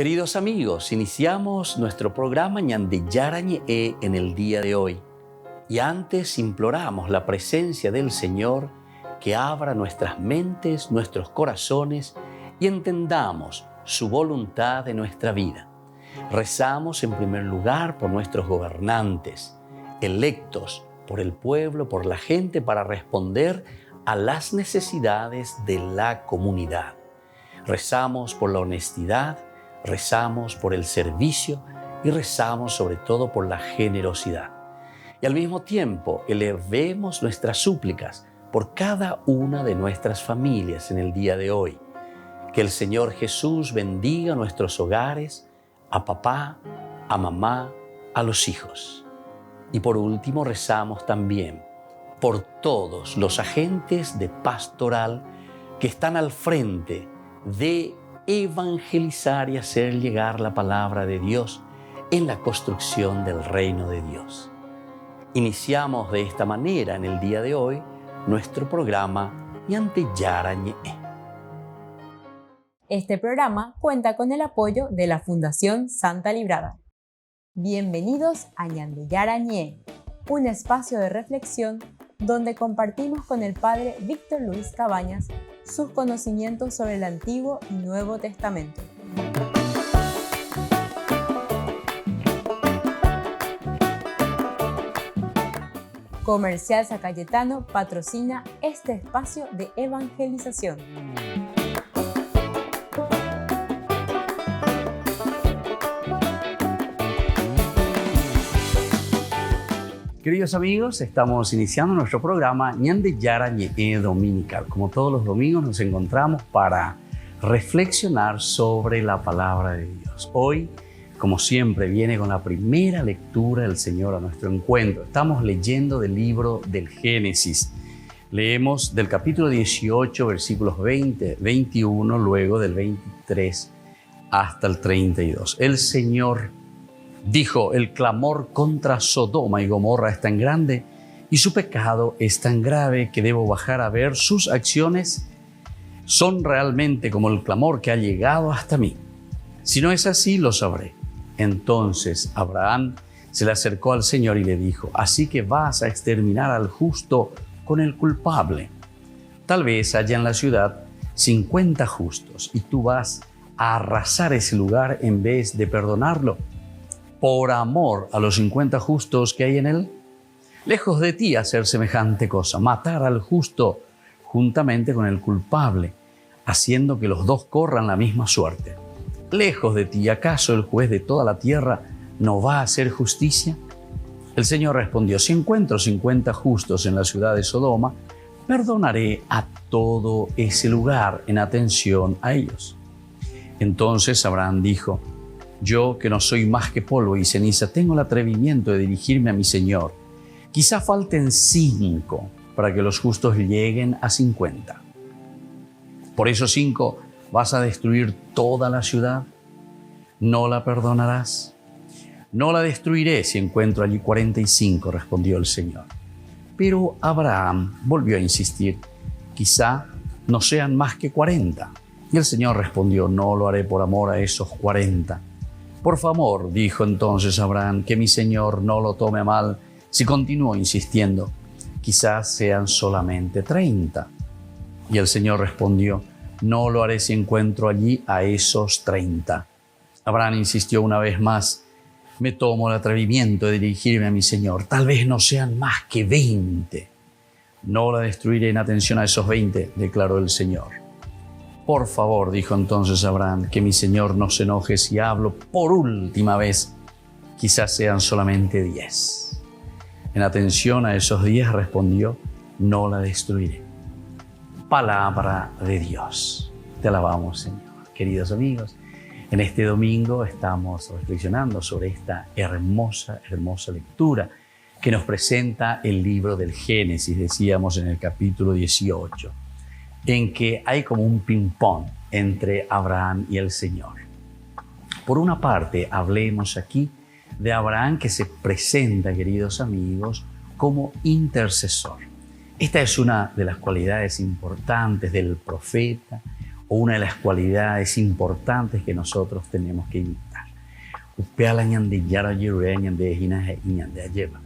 Queridos amigos, iniciamos nuestro programa Ñande Yarañe en el día de hoy. Y antes imploramos la presencia del Señor que abra nuestras mentes, nuestros corazones y entendamos su voluntad en nuestra vida. Rezamos en primer lugar por nuestros gobernantes, electos por el pueblo, por la gente, para responder a las necesidades de la comunidad. Rezamos por la honestidad, rezamos por el servicio y rezamos sobre todo por la generosidad. Y al mismo tiempo elevemos nuestras súplicas por cada una de nuestras familias en el día de hoy. Que el Señor Jesús bendiga nuestros hogares, a papá, a mamá, a los hijos. Y por último rezamos también por todos los agentes de pastoral que están al frente de evangelizar y hacer llegar la palabra de Dios en la construcción del reino de Dios. Iniciamos de esta manera en el día de hoy nuestro programa Ñande Yarañe. Este programa cuenta con el apoyo de la Fundación Santa Librada. Bienvenidos a Ñande Yarañe, un espacio de reflexión donde compartimos con el Padre Víctor Luis Cabañas sus conocimientos sobre el Antiguo y Nuevo Testamento. Comercial San Cayetano patrocina este espacio de evangelización. Queridos amigos, estamos iniciando nuestro programa Ñande Yarañe dominical. Como todos los domingos nos encontramos para reflexionar sobre la palabra de Dios. Hoy, como siempre, viene con la primera lectura del Señor a nuestro encuentro. Estamos leyendo del libro del Génesis. Leemos del capítulo 18, versículos 20, 21, luego del 23 hasta el 32. El Señor dijo: el clamor contra Sodoma y Gomorra es tan grande y su pecado es tan grave que debo bajar a ver sus acciones. Son realmente como el clamor que ha llegado hasta mí. Si no es así, lo sabré. Entonces Abraham se le acercó al Señor y le dijo: así que vas a exterminar al justo con el culpable. Tal vez haya en la ciudad 50 justos y tú vas a arrasar ese lugar en vez de perdonarlo por amor a los 50 justos que hay en él. Lejos de ti hacer semejante cosa, matar al justo juntamente con el culpable, haciendo que los dos corran la misma suerte. Lejos de ti, ¿acaso el juez de toda la tierra no va a hacer justicia? El Señor respondió: si encuentro 50 justos en la ciudad de Sodoma, perdonaré a todo ese lugar en atención a ellos. Entonces Abraham dijo: yo, que no soy más que polvo y ceniza, tengo el atrevimiento de dirigirme a mi Señor. Quizá falten 5 para que los justos lleguen a 50. ¿Por esos 5 vas a destruir toda la ciudad? ¿No la perdonarás? No la destruiré si encuentro allí 45, respondió el Señor. Pero Abraham volvió a insistir: quizá no sean más que 40. Y el Señor respondió: no lo haré por amor a esos 40. Por favor, dijo entonces Abraham, que mi Señor no lo tome a mal si continúo insistiendo. Quizás sean solamente 30. Y el Señor respondió: no lo haré si encuentro allí a esos 30. Abraham insistió una vez más: me tomo el atrevimiento de dirigirme a mi Señor. Tal vez no sean más que 20. No la destruiré en atención a esos 20, declaró el Señor. Por favor, dijo entonces Abraham, que mi Señor no se enoje si hablo por última vez. Quizás sean solamente 10. En atención a esos 10 respondió: no la destruiré. Palabra de Dios. Te alabamos, Señor. Queridos amigos, en este domingo estamos reflexionando sobre esta hermosa lectura que nos presenta el libro del Génesis, decíamos en el capítulo 18. En que hay como un ping-pong entre Abraham y el Señor. Por una parte, hablemos aquí de Abraham, que se presenta, queridos amigos, como intercesor. Esta es una de las cualidades importantes del profeta o una de las cualidades importantes que nosotros tenemos que imitar. Upeala ñande yara yurure ñande hina he ñande ayeva.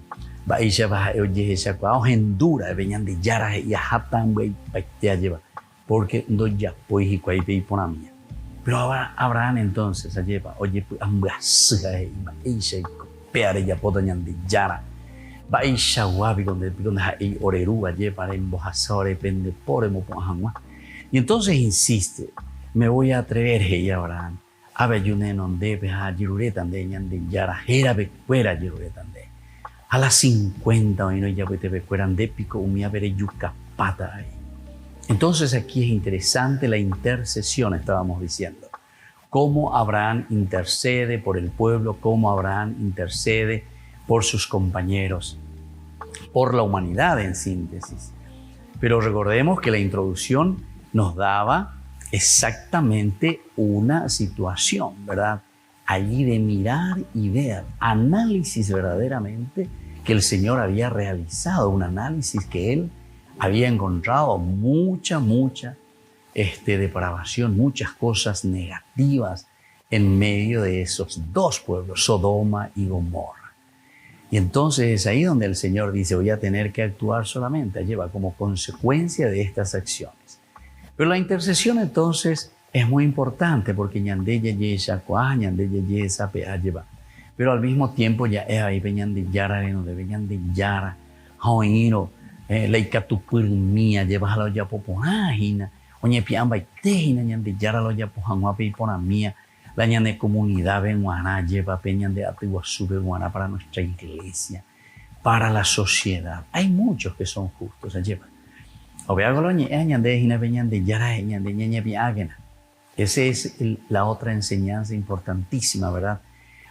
Baisha baja oye esa cuao hendura de ñande yara y hatan wey baite ayeva. Porque no ya pues y cuai pe por mía. Pero ahora Abraham entonces ayeva oye pues ambasga y baisha peare ya poda ñande yara. Baisha wabi donde hay oreru ayeva en bojasore pende por mo ponhanwa. Y entonces insiste, me voy a atrever, hey Abraham, a ver yo donde a Jiruretan de ñande yara, era becuera Jiruretan de. A las 50 hoy no ya te becueran de pico, umia veré yuca pata ahí. Entonces aquí es interesante la intercesión, estábamos diciendo. Cómo Abraham intercede por el pueblo, cómo Abraham intercede por sus compañeros, por la humanidad en síntesis. Pero recordemos que la introducción nos daba exactamente una situación, ¿verdad? Allí de mirar y ver, análisis verdaderamente que el Señor había realizado, un análisis que Él había encontrado mucha depravación, muchas cosas negativas en medio de esos dos pueblos, Sodoma y Gomorra. Y entonces es ahí donde el Señor dice, voy a tener que actuar solamente, lleva como consecuencia de estas acciones. Pero la intercesión entonces es muy importante porque ñande ye shakwa, ñande ye sapea lleva. Pero al mismo tiempo ya es ahí ñande yara no debe ñande yara, hoino, leika tu mía lleva la ya popohina, oñe piamba itehina ñande yara lo ya pohanwa pe pona mía, la ñande comunidad benguana lleva pe ñande atiguazú benguana para nuestra iglesia, para la sociedad. Hay muchos que son justos, lleva. Esa es la otra enseñanza importantísima, ¿verdad?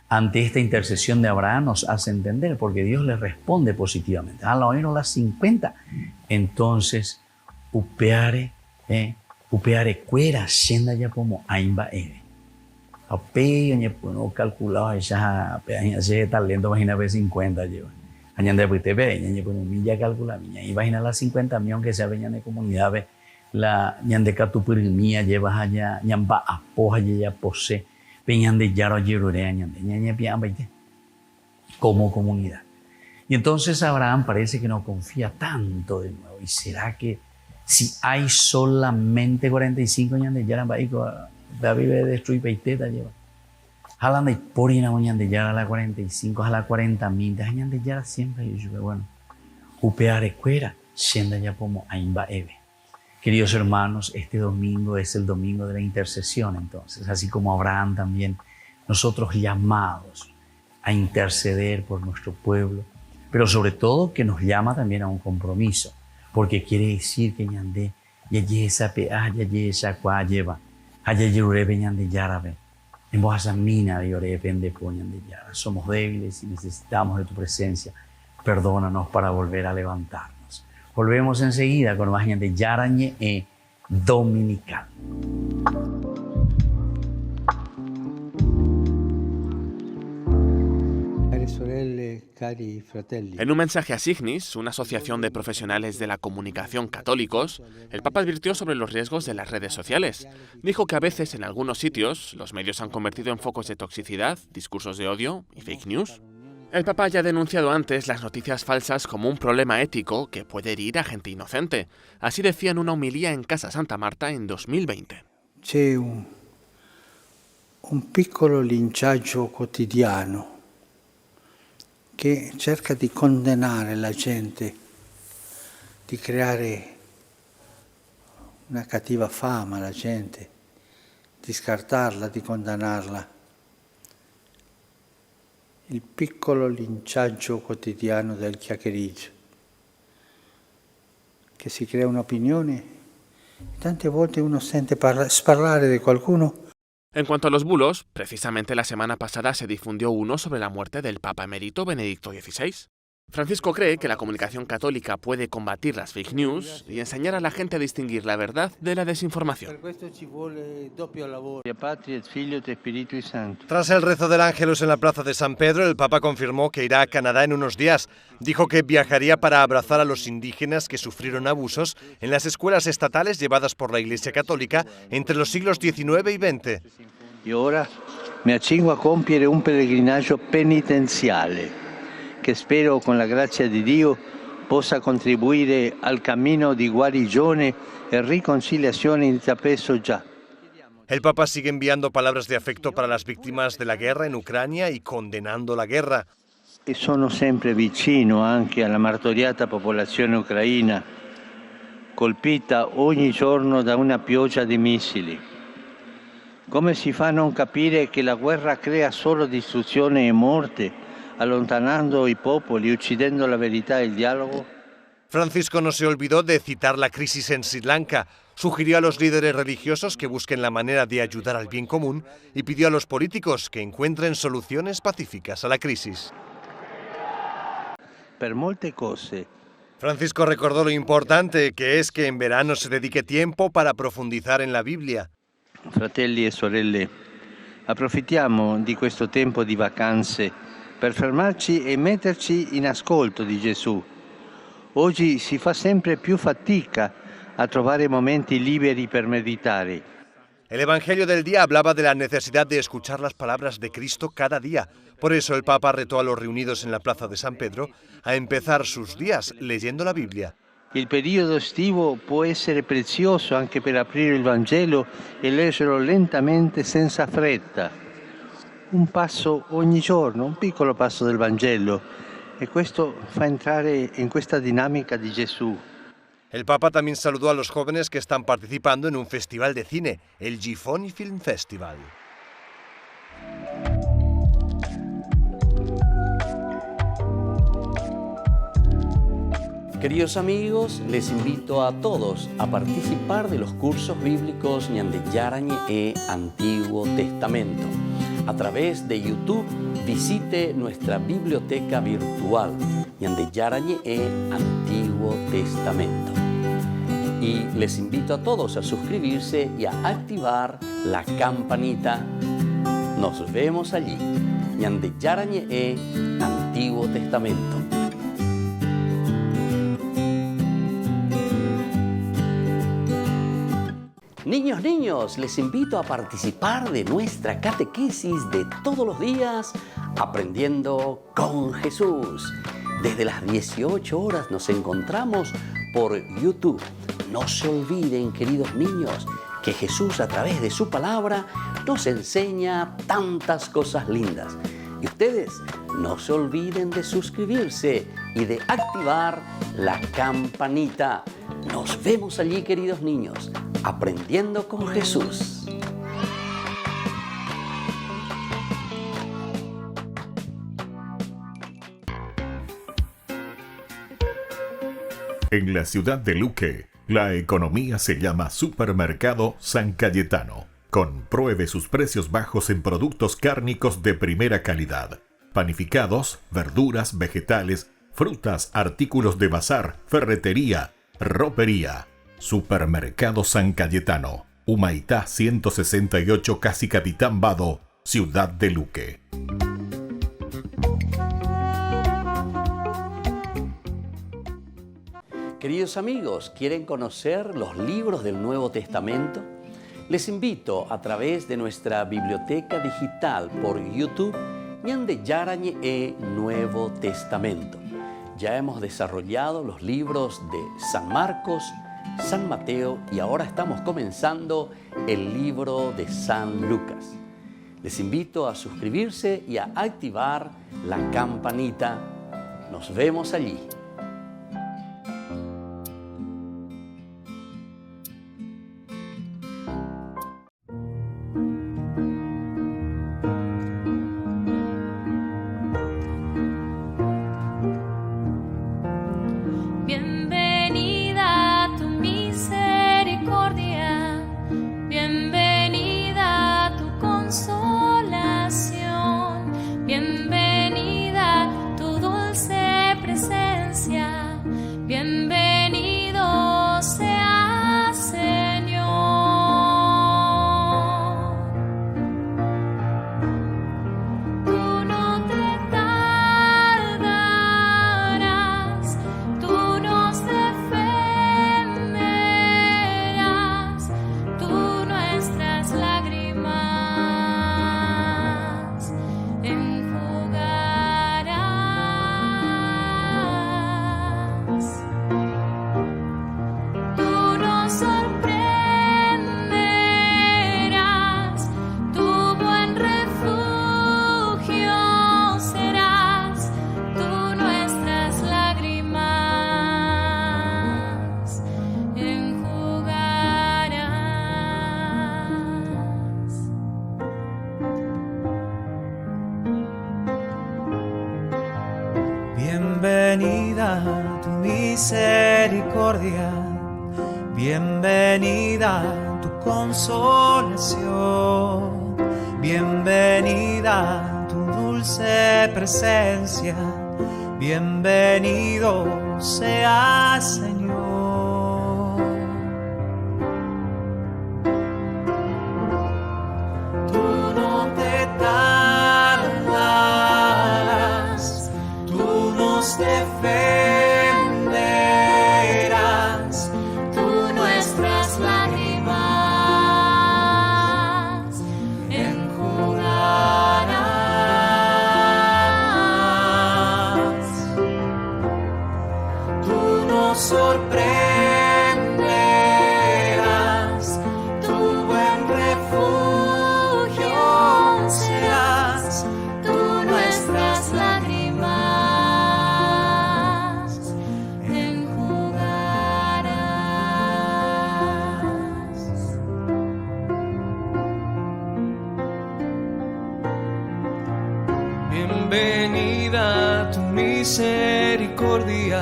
Ante esta intercesión de Abraham nos hace entender, porque Dios le responde positivamente. A la oír las 50, entonces, upeare cuera, shenda ya como aimba eve. Ape, no calculaba esa ese talento, imagina ver 50 lleva. Añande pues te ve, ñande pues milla calcula miña. Imagina las 50 millones que se veñan de comunidad ve la ñande catupirmía llevas allá ñamba apoja ya posee peñan de yaro yerurea ñande ñaña piamba como comunidad. Y entonces Abraham parece que no confía tanto de nuevo. ¿Y será que si hay solamente 45 ñande yaran baico David ve destruir peiteta lleva? Jalan de porina mañana de yara a la 45, a la 40.000, de añan de yara siempre yo bueno. Upeare cuera, siendo ya como aimba eve. Queridos hermanos, este domingo es el domingo de la intercesión, entonces, así como Abraham también, nosotros llamados a interceder por nuestro pueblo, pero sobre todo que nos llama también a un compromiso, porque quiere decir que ñande yaye esa pea, yaye esa cua lleva, haya yurebe ñande yara ve. En voz mina y ore pende poñan de yara. Somos débiles y necesitamos de tu presencia. Perdónanos para volver a levantarnos. Volvemos enseguida con más de Yarañe Dominical. En un mensaje a Signis, una asociación de profesionales de la comunicación católicos, el Papa advirtió sobre los riesgos de las redes sociales. Dijo que a veces en algunos sitios los medios se han convertido en focos de toxicidad, discursos de odio y fake news. El Papa ya ha denunciado antes las noticias falsas como un problema ético que puede herir a gente inocente. Así decía en una homilía en Casa Santa Marta en 2020. C'è un piccolo linciaggio quotidiano che cerca di condannare la gente, di creare una cattiva fama alla gente, di scartarla, di condannarla. Il piccolo linciaggio quotidiano del chiacchiericcio, che si crea un'opinione e tante volte uno sente parlare di qualcuno. En cuanto a los bulos, precisamente la semana pasada se difundió uno sobre la muerte del Papa emérito Benedicto XVI. Francisco cree que la comunicación católica puede combatir las fake news y enseñar a la gente a distinguir la verdad de la desinformación. Tras el rezo del Ángelus en la plaza de San Pedro, el Papa confirmó que irá a Canadá en unos días. Dijo que viajaría para abrazar a los indígenas que sufrieron abusos en las escuelas estatales llevadas por la Iglesia Católica entre los siglos XIX y XX. Y ahora me accingo a compiere un peregrinaggio penitenziale che spero con la grazia di Dio possa contribuire al cammino di guarigione e riconciliazione intrapreso già. El Papa sigue enviando palabras de afecto para las víctimas de la guerra en Ucrania y condenando la guerra. E sono sempre vicino anche alla martoriata popolazione ucraina, colpita ogni giorno da una pioggia di missili. Come si fa a non capire che la guerra crea solo distruzione e morte, allontanando i popoli, uccidendo la verità e il dialogo? Francisco no se olvidó de citar la crisis en Sri Lanka. Sugirió a los líderes religiosos que busquen la manera de ayudar al bien común y pidió a los políticos que encuentren soluciones pacíficas a la crisis. Per molte cose. Francisco recordó lo importante que es que en verano se dedique tiempo para profundizar en la Biblia. Fratelli e sorelle, approfittiamo di questo tempo di vacanze per fermarci e metterci in ascolto di Gesù. Oggi si fa sempre più fatica a trovare momenti liberi per meditare. El Evangelio del día hablaba de la necesidad de escuchar las palabras de Cristo cada día. Por eso el Papa retó a los reunidos en la plaza de San Pedro a empezar sus días leyendo la Biblia. Il periodo estivo può essere prezioso anche per aprire il Vangelo e leggerlo lentamente senza fretta. Un passo ogni giorno, un piccolo passo del Vangelo, e questo fa entrare in questa dinamica di Gesù. El Papa también saludó a los jóvenes que están participando en un festival de cine, el Gifoni Film Festival. Queridos amigos, les invito a todos a participar de los cursos bíblicos Ñande Yarañe e Antiguo Testamento. A través de YouTube, visite nuestra biblioteca virtual Ñande Yarañe e Antiguo Testamento. Y les invito a todos a suscribirse y a activar la campanita. Nos vemos allí. Ñande Yarañe e Antiguo Testamento. Niños, les invito a participar de nuestra catequesis de todos los días, Aprendiendo con Jesús. Desde las 18 horas nos encontramos por YouTube. No se olviden, queridos niños, que Jesús a través de su palabra nos enseña tantas cosas lindas. Y ustedes no se olviden de suscribirse y de activar la campanita. Nos vemos allí, queridos niños, Aprendiendo con Jesús. En la ciudad de Luque, la economía se llama Supermercado San Cayetano. Compruebe sus precios bajos en productos cárnicos de primera calidad. Panificados, verduras, vegetales, frutas, artículos de bazar, ferretería, ropería. Supermercado San Cayetano, Humaitá 168, Casi Capitán Vado, Ciudad de Luque. Queridos amigos, ¿quieren conocer los libros del Nuevo Testamento? Les invito a través de nuestra biblioteca digital por YouTube, Ñande Yarañe e Nuevo Testamento. Ya hemos desarrollado los libros de San Marcos, San Mateo y ahora estamos comenzando el libro de San Lucas. Les invito a suscribirse y a activar la campanita. Nos vemos allí. Bienvenida tu dulce presencia. Bienvenida tu misericordia, bienvenida tu consolación, bienvenida tu dulce presencia, bienvenido seas, Señor. Tú no te tardarás, tú nos defenderás, tú nuestras lágrimas enjugarás. Tú nos sorprenderás, tu buen refugio serás, tú nuestras lágrimas enjugarás. Bienvenida tu misericordia,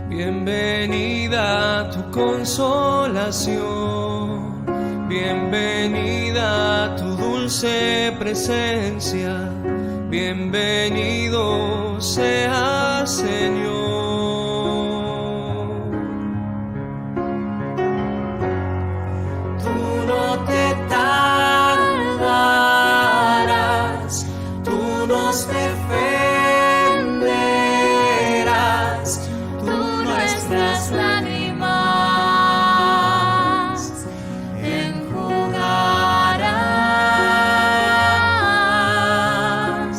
bienvenida tu consolación, bienvenida tu dulce presencia, bienvenido seas, Señor. Tú no te tardarás, tú nos defenderás, tú nuestras lágrimas enjugarás.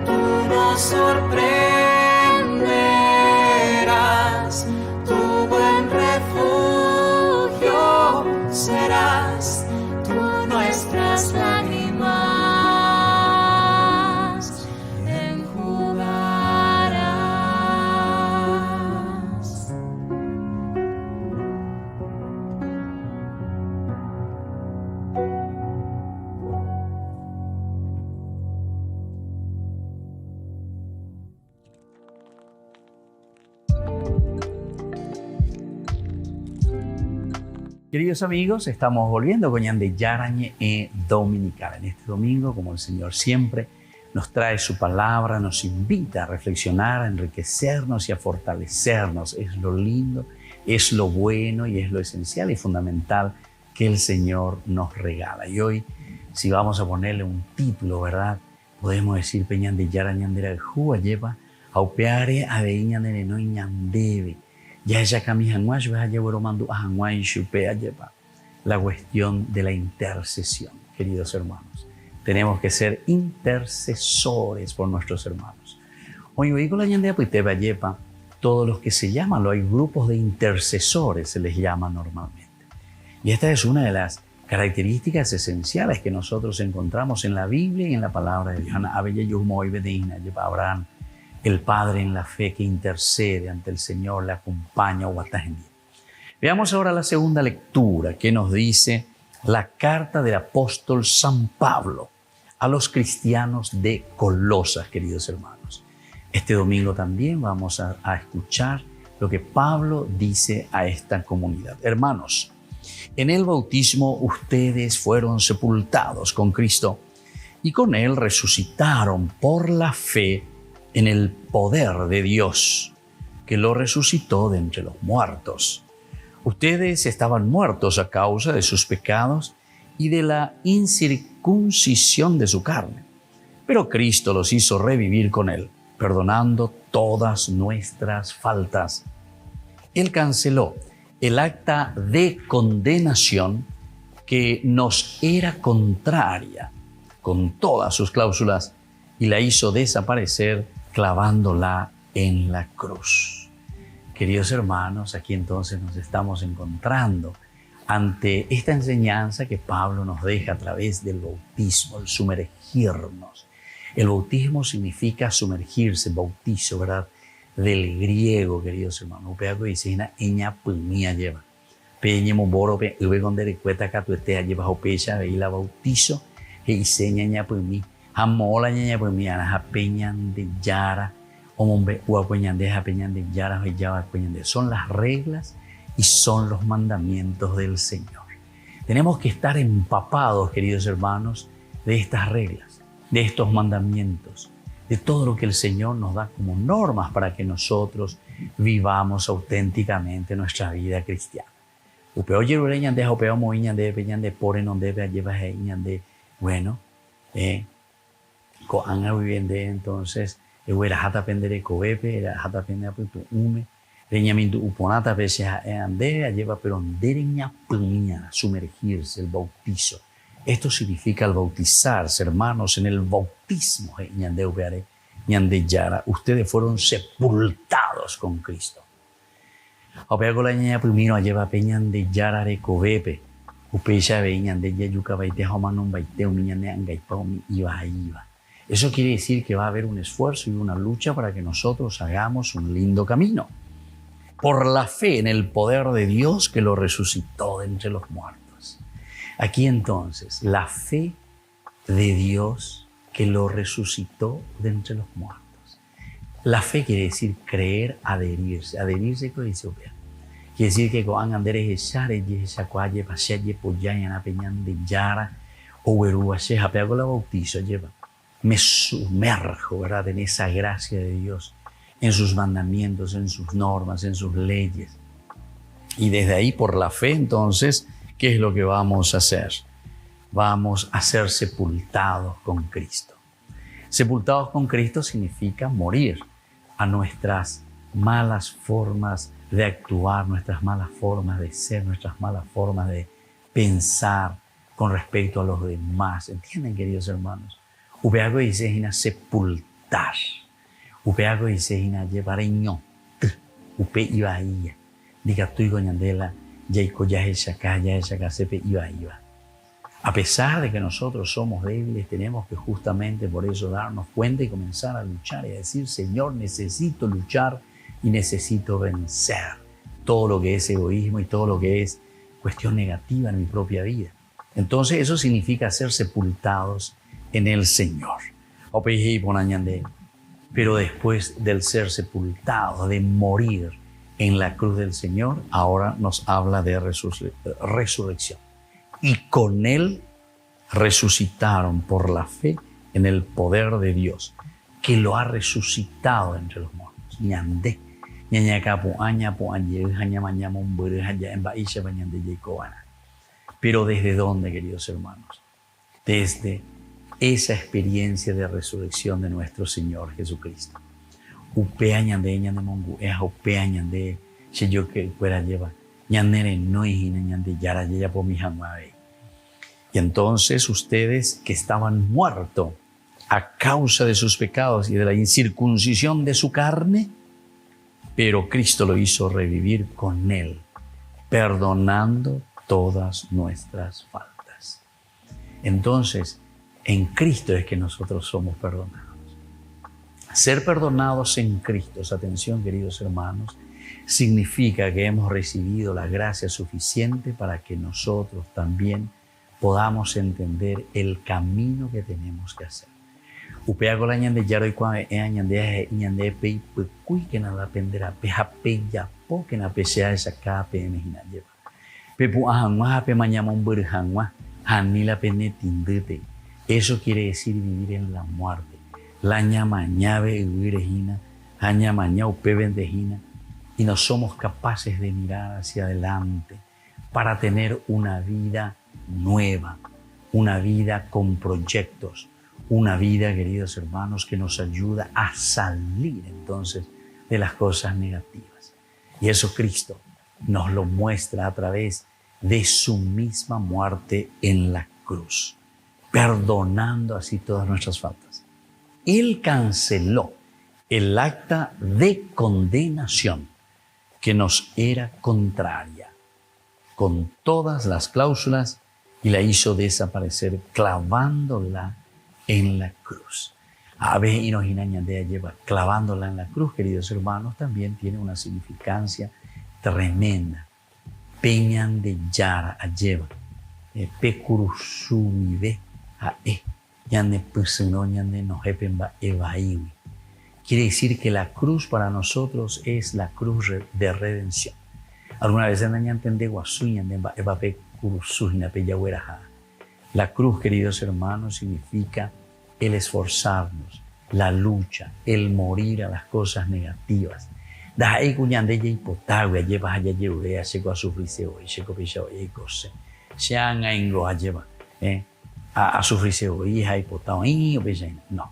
Tú nos sorprenderás, tu buen refugio serás, tú nuestras lágrimas enjugarás. Queridos amigos, estamos volviendo con Ñande Yarañe Dominical. En este domingo, como el Señor siempre nos trae su palabra, nos invita a reflexionar, a enriquecernos y a fortalecernos. Es lo lindo, es lo bueno y es lo esencial y fundamental que el Señor nos regala. Y hoy, si vamos a ponerle un título, ¿verdad? Podemos decir Peñande Yarañandera el Juga lleva aupeare a Veñandere no ñandebe. Ya ella camija nuash va a llevar mando a Hanwai Shupea lleva. La cuestión de la intercesión, queridos hermanos. Tenemos que ser intercesores por nuestros hermanos. Hoy voy con la ñandea pues te va lleva todos los que se llaman, hay grupos de intercesores, se les llama normalmente. Y esta es una de las características esenciales que nosotros encontramos en la Biblia y en la palabra de Dios. Abraham, el Padre en la fe que intercede ante el Señor, le acompaña. Veamos ahora la segunda lectura que nos dice la carta del apóstol San Pablo a los cristianos de Colosas, queridos hermanos. Este domingo también vamos a escuchar lo que Pablo dice a esta comunidad. Hermanos, en el bautismo ustedes fueron sepultados con Cristo y con Él resucitaron por la fe en el poder de Dios, que lo resucitó de entre los muertos. Ustedes estaban muertos a causa de sus pecados y de la incircuncisión de su carne, pero Cristo los hizo revivir con Él, perdonando todas nuestras faltas. Él canceló el acta de condenación que nos era contraria, con todas sus cláusulas, y la hizo desaparecer clavándola en la cruz. Queridos hermanos, aquí entonces nos estamos encontrando ante esta enseñanza que Pablo nos deja a través del bautismo, el sumergirnos. El bautismo significa sumergirse, bautizo, ¿verdad? Del griego, queridos hermanos. Upeaco dice, eña pumía lleva. Peñemo borope, ube con derecueta catuetea lleva opecha, veí la bautizo, e diseña eña pumí. Hamola ñaña pues mira, ja peñan de yara, hombre, uacueñan de ja peñan de yara, son las reglas y son los mandamientos del Señor. Tenemos que estar empapados, queridos hermanos, de estas reglas, de estos mandamientos, de todo lo que el Señor nos da como normas para que nosotros vivamos auténticamente nuestra vida cristiana. Upeo yerureñan de upeo moiñan de peñan de pore non debe llevar de bueno, coanga viviende entonces era hata pendere coepe era hata pendere tu ume reñamiento uponata veces ande lleva pero dereña puña sumergirse el bautizo. Esto significa el bautizarse, hermanos, en el bautismo. Ustedes fueron sepultados con Cristo. Opea la ñaña primero lleva peñan de yara de cobepe. Upecha veñan de yayuca baite homanon baite umiñane angaipaumi iba. Eso quiere decir que va a haber un esfuerzo y una lucha para que nosotros hagamos un lindo camino. Por la fe en el poder de Dios que lo resucitó de entre los muertos. Aquí entonces, la fe de Dios que lo resucitó de entre los muertos. La fe quiere decir creer, adherirse. Adherirse quiere decir que con Andrés Echare, Yesacuaye, Paseaye, Poyayana, Peñan de Yara, Oberúa, Shejapeago la bautizo, lleva. Me sumerjo, ¿verdad?, en esa gracia de Dios, en sus mandamientos, en sus normas, en sus leyes. Y desde ahí, por la fe, entonces, ¿qué es lo que vamos a hacer? Vamos a ser sepultados con Cristo. Sepultados con Cristo significa morir a nuestras malas formas de actuar, nuestras malas formas de ser, nuestras malas formas de pensar con respecto a los demás. ¿Entienden, queridos hermanos? Upeago dice ina sepultar. Upeago dice ina llevar ño. Upe iba ahí. Diga tú y goñandela. A pesar de que nosotros somos débiles, tenemos que justamente por eso darnos cuenta y comenzar a luchar y a decir, Señor, necesito luchar y necesito vencer todo lo que es egoísmo y todo lo que es cuestión negativa en mi propia vida. Entonces eso significa ser sepultados en el Señor. Pero después del ser sepultados, de morir en la cruz del Señor, ahora nos habla de resurrección. Y con Él resucitaron por la fe en el poder de Dios, que lo ha resucitado entre los muertos. Ñandé, pero ¿desde dónde, queridos hermanos? Desde esa experiencia de resurrección de nuestro Señor Jesucristo. Upea ñande ñande mongu es upea ñande si yo que fuera lleva ñandere no hijina ñande yara ya por mi jamabe. Y entonces ustedes que estaban muertos a causa de sus pecados y de la incircuncisión de su carne, pero Cristo lo hizo revivir con Él, perdonando todas nuestras faltas. Entonces, en Cristo es que nosotros somos perdonados. Ser perdonados en Cristo, atención queridos hermanos, significa que hemos recibido la gracia suficiente para que nosotros también podamos entender el camino que tenemos que hacer. Upeago la ñande yaro y cuando ñande pei pecui que nada penderá peja peya po que na pesea esa cape imagina lleva. Pepu ahanwa pe mañama un burhanwa hanila pene tindete. Eso quiere decir vivir en la muerte. La ñamañabe uirejina, añamaña upe bendejina, y no somos capaces de mirar hacia adelante para tener una vida nueva, una vida con proyectos, una vida, queridos hermanos, que nos ayuda a salir entonces de las cosas negativas. Y eso Cristo nos lo muestra a través de su misma muerte en la cruz, perdonando así todas nuestras faltas. Él canceló el acta de condenación que nos era contraria, con todas las cláusulas, y la hizo desaparecer clavándola en la cruz. A veces y nos lleva clavándola en la cruz, queridos hermanos, también tiene una significancia tremenda. Peñan de yara a lleva, pecurusuide a ñande pusino, ñande nojepen evaiwi. Quiere decir que la cruz para nosotros es la cruz de redención. Alguna vez la cruz, queridos hermanos, significa el esforzarnos, la lucha, el morir a las cosas negativas. No.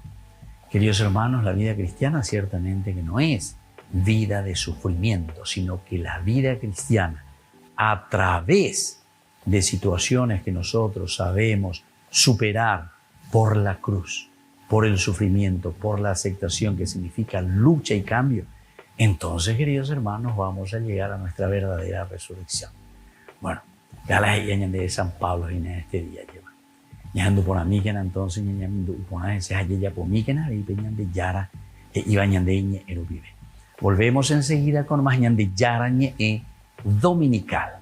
Queridos hermanos, la vida cristiana ciertamente que no es vida de sufrimiento, sino que la vida cristiana, a través de situaciones que nosotros sabemos superar por la cruz, por el sufrimiento, por la aceptación que significa lucha y cambio, entonces, queridos hermanos, vamos a llegar a nuestra verdadera resurrección. Bueno, ya las de San Pablo en este día lleva. Ñando por mí que entonces ñando por ese ya por mí que nada y peñan de Yara iba ñandeñe ero vive. Volvemos enseguida con más ñande Yara ñe dominical.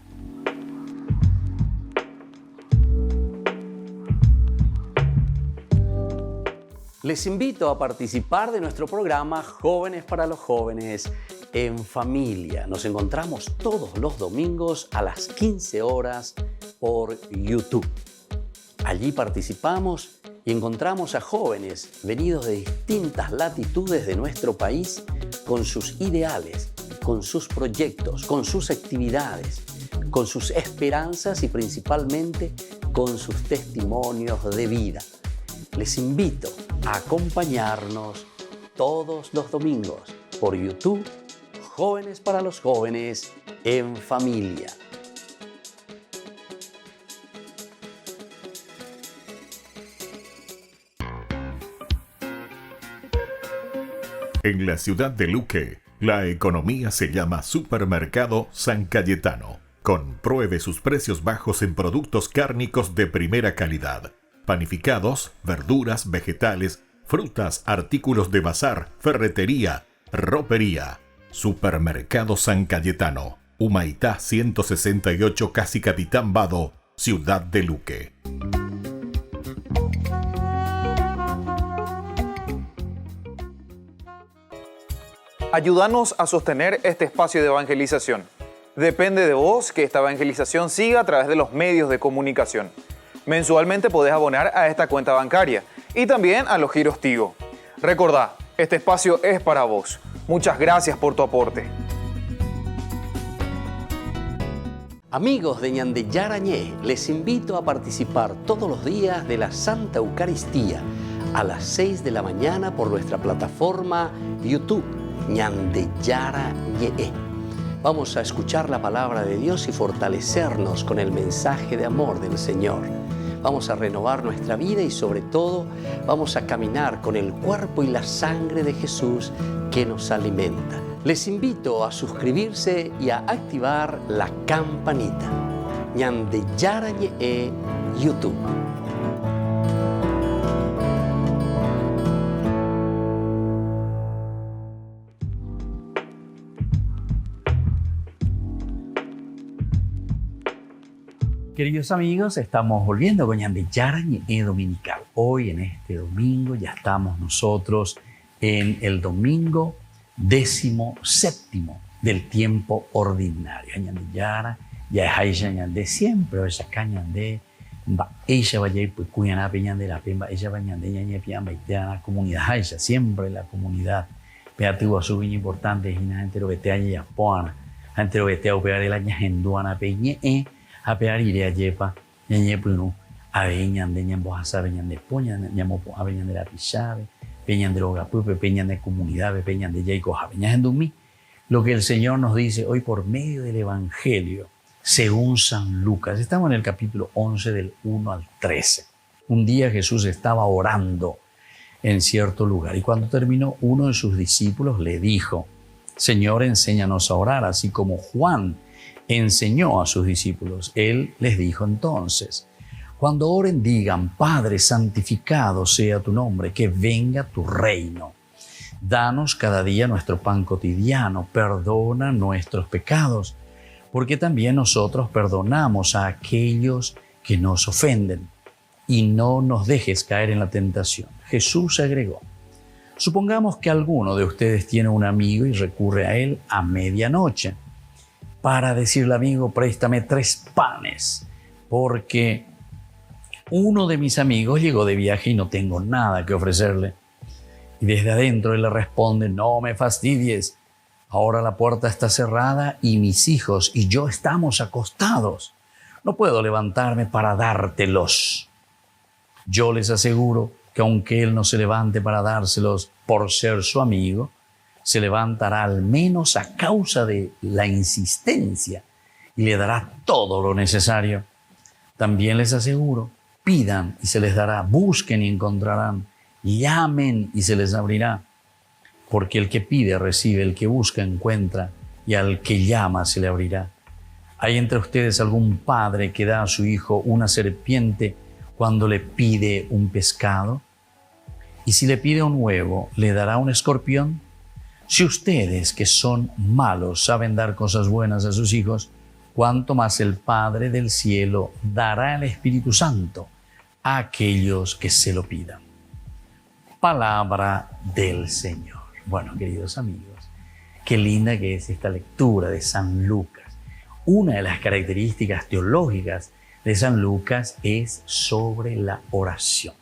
Les invito a participar de nuestro programa Jóvenes para los Jóvenes en Familia. Nos encontramos todos los domingos a las 15 horas por YouTube. Allí participamos y encontramos a jóvenes venidos de distintas latitudes de nuestro país con sus ideales, con sus proyectos, con sus actividades, con sus esperanzas y principalmente con sus testimonios de vida. Les invito a acompañarnos todos los domingos por YouTube, Jóvenes para los Jóvenes en Familia. En la ciudad de Luque, la economía se llama Supermercado San Cayetano. Compruebe sus precios bajos en productos cárnicos de primera calidad. Panificados, verduras, vegetales, frutas, artículos de bazar, ferretería, ropería. Supermercado San Cayetano, Humaitá 168, Casi Capitán Vado, Ciudad de Luque. Ayúdanos a sostener este espacio de evangelización. Depende de vos que esta evangelización siga a través de los medios de comunicación. Mensualmente podés abonar a esta cuenta bancaria y también a los giros Tigo. Recordá, este espacio es para vos. Muchas gracias por tu aporte. Amigos de Ñande Yarañé, les invito a participar todos los días de la Santa Eucaristía a las 6 de la mañana por nuestra plataforma YouTube, Ñande Yarañé. Vamos a escuchar la palabra de Dios y fortalecernos con el mensaje de amor del Señor. Vamos a renovar nuestra vida y sobre todo vamos a caminar con el cuerpo y la sangre de Jesús que nos alimenta. Les invito a suscribirse y a activar la campanita. Ñande Yarañé YouTube. Queridos amigos, estamos volviendo con Ñande Yarañé Dominical. Hoy en este domingo ya estamos nosotros en el domingo 17º del tiempo ordinario. Ñande Yara, ya es ahí Ñande siempre, esa Ñande, ella vaya y pues cuyana peñande la pemba, ella va Ñande Ñañe piamba y te la comunidad, ella siempre la comunidad. Pea tuvo su viña importante, y la gente lo vete a ella poana, la gente lo vete a operar la ñajenduana peñe, a pegar iré a yepa, ñañe punu, a veñande ñambo a sabe ñande poña, ñamo a veñande la pichave, peñan de Logapupe, peñan de comunidad, peñan de Yaico, peñan de Dumí. Lo que el Señor nos dice hoy por medio del Evangelio, según San Lucas. Estamos en el capítulo 11 del 1 al 13. Un día Jesús estaba orando en cierto lugar y cuando terminó, uno de sus discípulos le dijo: Señor, enséñanos a orar, así como Juan enseñó a sus discípulos. Él les dijo entonces: cuando oren digan: Padre, santificado sea tu nombre, que venga tu reino. Danos cada día nuestro pan cotidiano, perdona nuestros pecados, porque también nosotros perdonamos a aquellos que nos ofenden. y no nos dejes caer en la tentación. Jesús agregó: supongamos que alguno de ustedes tiene un amigo y recurre a él a medianoche para decirle: amigo, préstame 3 panes, porque uno de mis amigos llegó de viaje y no tengo nada que ofrecerle. Y desde adentro él le responde: no me fastidies, ahora la puerta está cerrada y mis hijos y yo estamos acostados. No puedo levantarme para dártelos. Yo les aseguro que aunque él no se levante para dárselos por ser su amigo, se levantará al menos a causa de la insistencia y le dará todo lo necesario. También les aseguro: pidan y se les dará, busquen y encontrarán, llamen y se les abrirá. Porque el que pide recibe, el que busca encuentra, y al que llama se le abrirá. ¿Hay entre ustedes algún padre que da a su hijo una serpiente cuando le pide un pescado? Y si le pide un huevo, ¿le dará un escorpión? Si ustedes, que son malos, saben dar cosas buenas a sus hijos, ¿cuánto más el Padre del cielo dará el Espíritu Santo a aquellos que se lo pidan? Palabra del Señor. Bueno, queridos amigos, qué linda que es esta lectura de San Lucas. Una de las características teológicas de San Lucas es sobre la oración.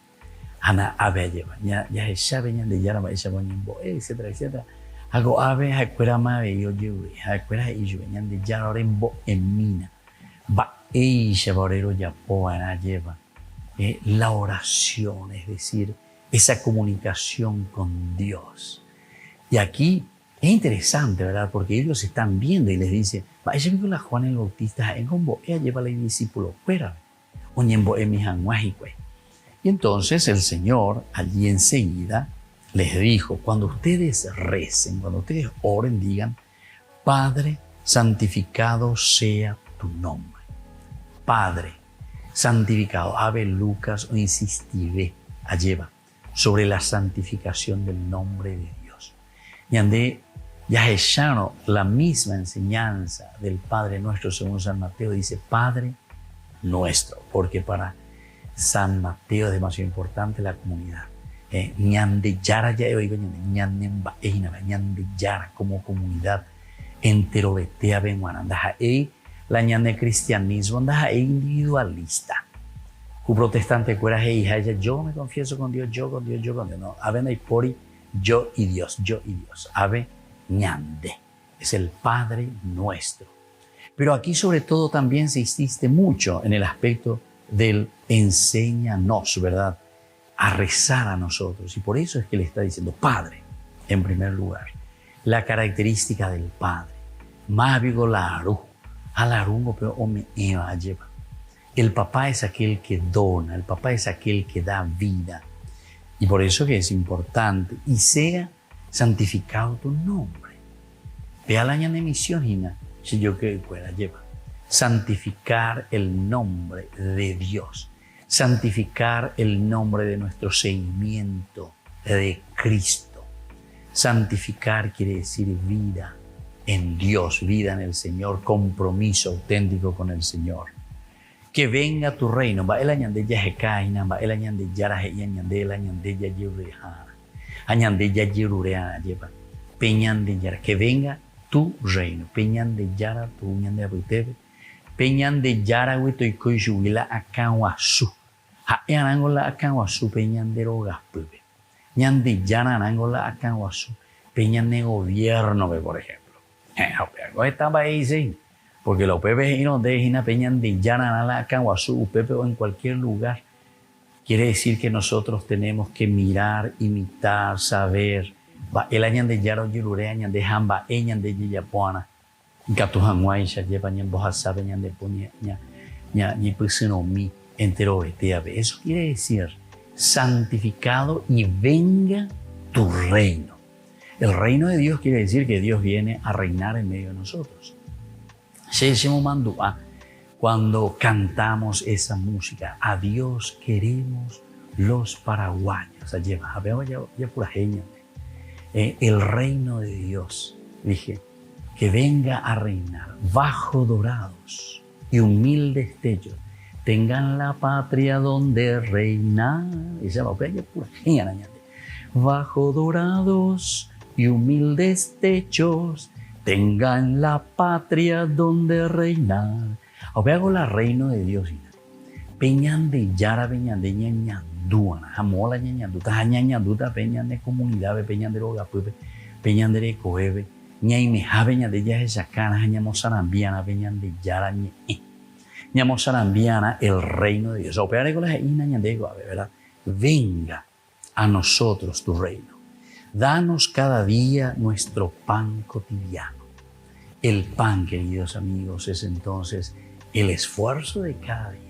Ana ave lleva, ya ella venían de ya la ella ponían etcétera, etcétera. Hago ave acuera ma ve yo lleve, acuera ellos venían de ya ahora en mina. Va ella borero ya poana lleva. La oración, es decir, esa comunicación con Dios. Y aquí es interesante, ¿verdad? Porque ellos están viendo y les dice: va, ella vio la Juan el Bautista en combo, ella lleva a los discípulos, fuera, oñembo emijan mágico. Y entonces el Señor allí enseguida les dijo: cuando ustedes recen, cuando ustedes oren, digan: Padre, santificado sea tu nombre. Padre, santificado. Ave Lucas o insistiré a lleva sobre la santificación del nombre de Dios. Y andé ya echando la misma enseñanza del Padre Nuestro según San Mateo. Dice Padre Nuestro, porque para San Mateo es demasiado importante la comunidad. Ñande Yara ya oigo ñande ñande Yara como comunidad entero betea benguananda la ñande cristianismo anda individualista. Un protestante cuera hija yo me confieso con Dios, yo con Dios, yo con Dios. No, ave naipori yo y Dios, yo y Dios. Ave ñande es el Padre Nuestro. Pero aquí sobre todo también se insiste mucho en el aspecto del enséñanos, ¿verdad? A rezar a nosotros. Y por eso es que le está diciendo Padre, en primer lugar. La característica del Padre. Mávigo laru, alarungo, pero ome eva lleva. El papá es aquel que dona, el papá es aquel que da vida. Y por eso que es importante. Y sea santificado tu nombre. Vea la ñana emisión, Gina, si yo que pueda lleva. Santificar el nombre de Dios. Santificar el nombre de nuestro seguimiento de Cristo. Santificar quiere decir vida en Dios, vida en el Señor, compromiso auténtico con el Señor. Que venga tu reino. Va el añande ya jecaina, va el añande yara añande el añande ya yureha, añande ya yureha lleva. Peñande yara, que venga tu reino. Peñande yara tu ñande abutebe. Peñande yara huito y coyuila akanwasu. Ha anangola akanwasu peñandero gaspube. Ñande yara anangola akanwasu. Peñande gobierno, por ejemplo. Estaba ahí, sí. Porque la UPP no deja peñan de Yananala, Caguazú, UPP o en cualquier lugar. Quiere decir que nosotros tenemos que mirar, imitar, saber. El año de Yaro Yurure, año de Jamba, año de Yapuana. Gatujanguay, Shayepañan Bojaza, peñan de Puña, ni Pusinomi, entero Beteabe. Eso quiere decir santificado y venga tu reino. El reino de Dios quiere decir que Dios viene a reinar en medio de nosotros. Cuando cantamos esa música, a Dios queremos los paraguayos. El reino de Dios, dije, que venga a reinar bajo dorados y humildes techos tengan la patria donde reinar. Esa va a pura genial. Bajo dorados y humildes techos, tengan la patria donde reinar. Ahora hago la reino de Dios. Peñan de Yara, peñan de ñañanduana, jamola ñañanduta, ñañanduta, peñan de comunidad, peñan de Rogapupe, peñan de Coebe, ñaimeja, peñan de Yajachacana, ñamosarambiana, peñan de Yara, ñamosarambiana, el reino de Dios. Ahora hago la ñañandego, ¿verdad? Venga a nosotros tu reino. Danos cada día nuestro pan cotidiano. El pan, queridos amigos, es entonces el esfuerzo de cada día.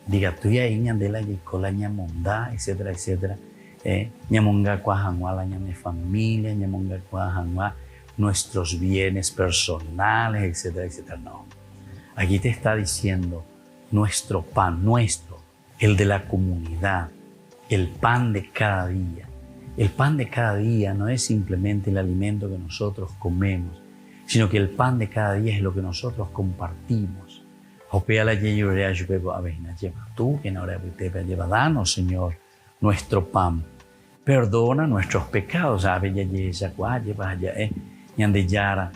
Diga tú ya ñandela y cola ñamondá, etcétera, etcétera. Ñamonga cuajanua la ñame familia, ñamonga cuajanua nuestros bienes personales, etcétera, etcétera. No. Aquí te está diciendo nuestro pan, el de la comunidad, el pan de cada día. El pan de cada día no es simplemente el alimento que nosotros comemos, sino que el pan de cada día es lo que nosotros compartimos. Tú, que ahora te lleva, danos, Señor, nuestro pan. Perdona nuestros pecados. Ñandeyara,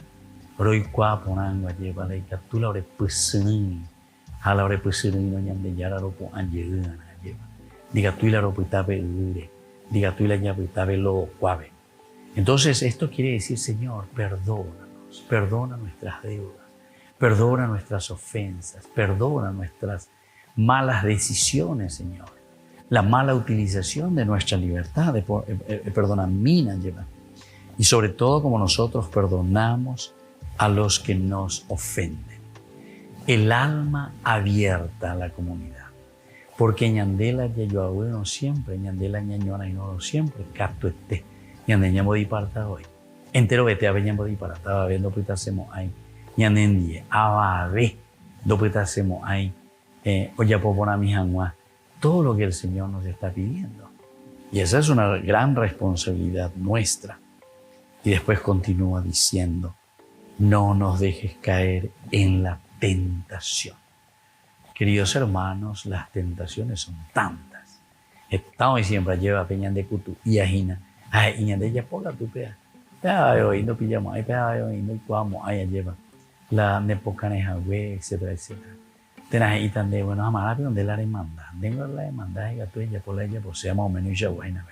roy cuaponangua lleva la icatula ore pusini, a la ore pusini no ñandeyara ropo anjegana lleva. Diga tú y la ropo itabe ure. Diga tú y la ñapitabe lo cuave. Entonces esto quiere decir, Señor, perdónanos, perdona nuestras deudas, perdona nuestras ofensas, perdona nuestras malas decisiones, Señor. La mala utilización de nuestra libertad, perdona, mina lleva. Y sobre todo como nosotros perdonamos a los que nos ofenden. El alma abierta a la comunidad. Porque ñandela yayoahue no siempre, ñandela ñañona y no siempre, capto este, ñandeña modiparta hoy. Entero vete a ver ñan modiparta, estaba viendo que hacemos ahí, ñandendie, ababe, do que hacemos ahí, oya popona mi janguá, todo lo que el Señor nos está pidiendo. Y esa es una gran responsabilidad nuestra. Y después continúa diciendo, no nos dejes caer en la tentación. Queridos hermanos, las tentaciones son tantas. Estamos siempre lleva peñan de cutu y ajina. Ay, y de ella pola tu pea. Pea hoy no pillamos, ay pea hoy no cuamo, ay lleva. La nepocaneja güey, etcétera, etcétera. Tenas y tan de bueno, amar donde la demanda. Tengo la demanda, ella tú ella por ella, pues sea más o menos ya buena.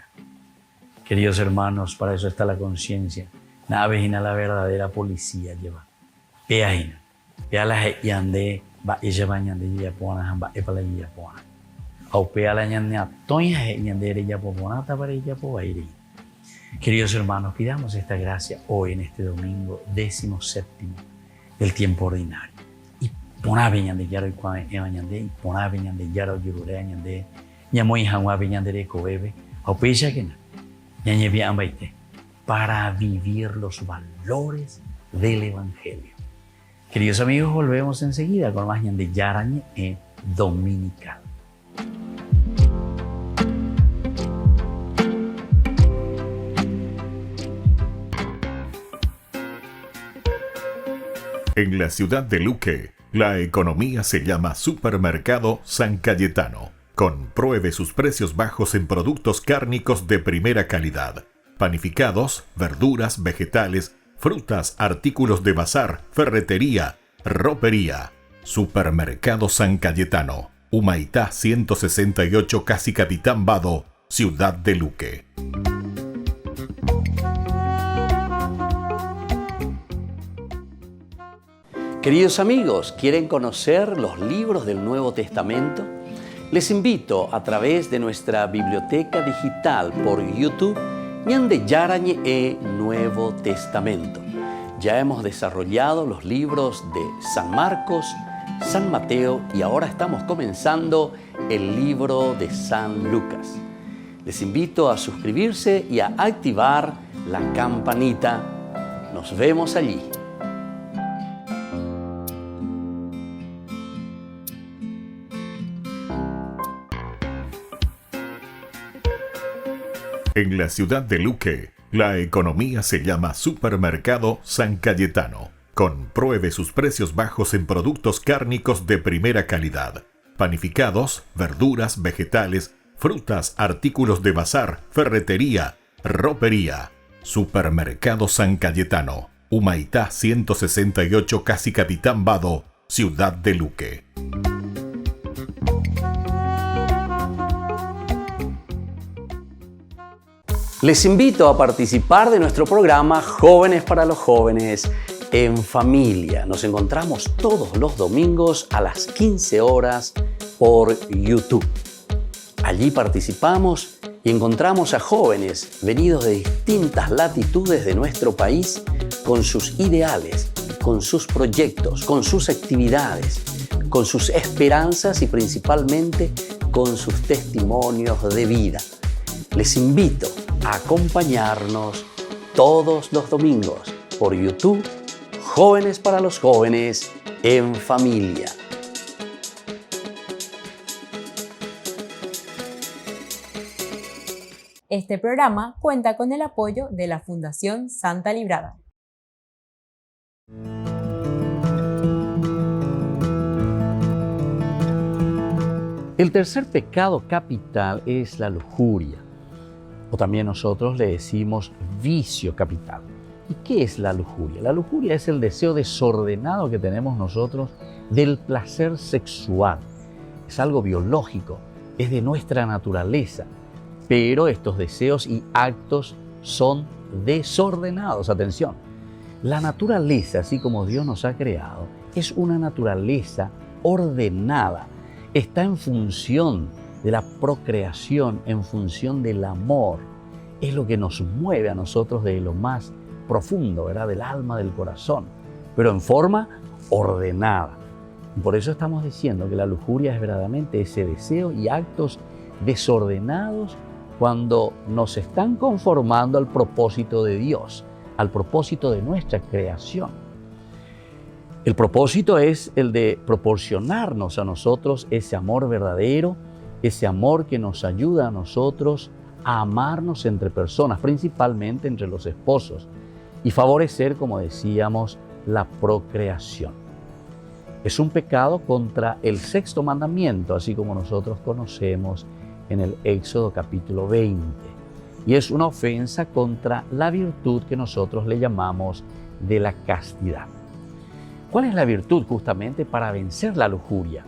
Queridos hermanos, para eso está la conciencia. Nada vejina la verdadera policía lleva. Peajina. Pea la yande va ella bañan de ella pona va epala ella pona. Au pea la ñande toña yande ella poponata para ella po aire. Queridos hermanos, pidamos esta gracia hoy en este domingo 17º del tiempo ordinario. Y pona veñan de yaro y cuan evañande y pona veñan de yaro yurure añande ñamoy hanwa veñan de coebe. Au pea que na. Ñañe ambaite para vivir los valores del Evangelio. Queridos amigos, volvemos enseguida con más de Yarañe Dominical. En la ciudad de Luque, la economía se llama Supermercado San Cayetano. Compruebe sus precios bajos en productos cárnicos de primera calidad. Panificados, verduras, vegetales, frutas, artículos de bazar, ferretería, ropería. Supermercado San Cayetano, Humaitá 168, Casi Capitán Vado, Ciudad de Luque. Queridos amigos, ¿quieren conocer los libros del Nuevo Testamento? Les invito a través de nuestra biblioteca digital por YouTube Ñande Yarañe Nuevo Testamento. Ya hemos desarrollado los libros de San Marcos, San Mateo y ahora estamos comenzando el libro de San Lucas. Les invito a suscribirse y a activar la campanita. Nos vemos allí. En la ciudad de Luque, la economía se llama Supermercado San Cayetano. Compruebe sus precios bajos en productos cárnicos de primera calidad. panificados, verduras, vegetales, frutas, artículos de bazar, ferretería, ropería. Supermercado San Cayetano, Humaitá 168, casi Capitán Vado, Ciudad de Luque. Les invito a participar de nuestro programa Jóvenes para los Jóvenes en Familia. Nos encontramos todos los domingos a las 15 horas por YouTube. Allí participamos y encontramos a jóvenes venidos de distintas latitudes de nuestro país con sus ideales, con sus proyectos, con sus actividades, con sus esperanzas y principalmente con sus testimonios de vida. Les invito a acompañarnos todos los domingos por YouTube, Jóvenes para los Jóvenes en Familia. Este programa cuenta con el apoyo de la Fundación Santa Librada. El tercer pecado capital es la lujuria, o también nosotros le decimos vicio capital. ¿Y qué es la lujuria? La lujuria es el deseo desordenado que tenemos nosotros del placer sexual. Es algo biológico, es de nuestra naturaleza. Pero estos deseos y actos son desordenados. Atención, la naturaleza, así como Dios nos ha creado, es una naturaleza ordenada. Está en función de la procreación, en función del amor. Es lo que nos mueve a nosotros de lo más profundo, ¿verdad? Del alma, del corazón, pero en forma ordenada. Y por eso estamos diciendo que la lujuria es verdaderamente ese deseo y actos desordenados cuando nos están conformando al propósito de Dios, al propósito de nuestra creación. El propósito es el de proporcionarnos a nosotros ese amor verdadero, ese amor que nos ayuda a nosotros a amarnos entre personas, principalmente entre los esposos, y favorecer, como decíamos, la procreación. Es un pecado contra el sexto mandamiento, así como nosotros conocemos en el Éxodo capítulo 20. Y es una ofensa contra la virtud que nosotros le llamamos de la castidad. ¿Cuál es la virtud justamente para vencer la lujuria?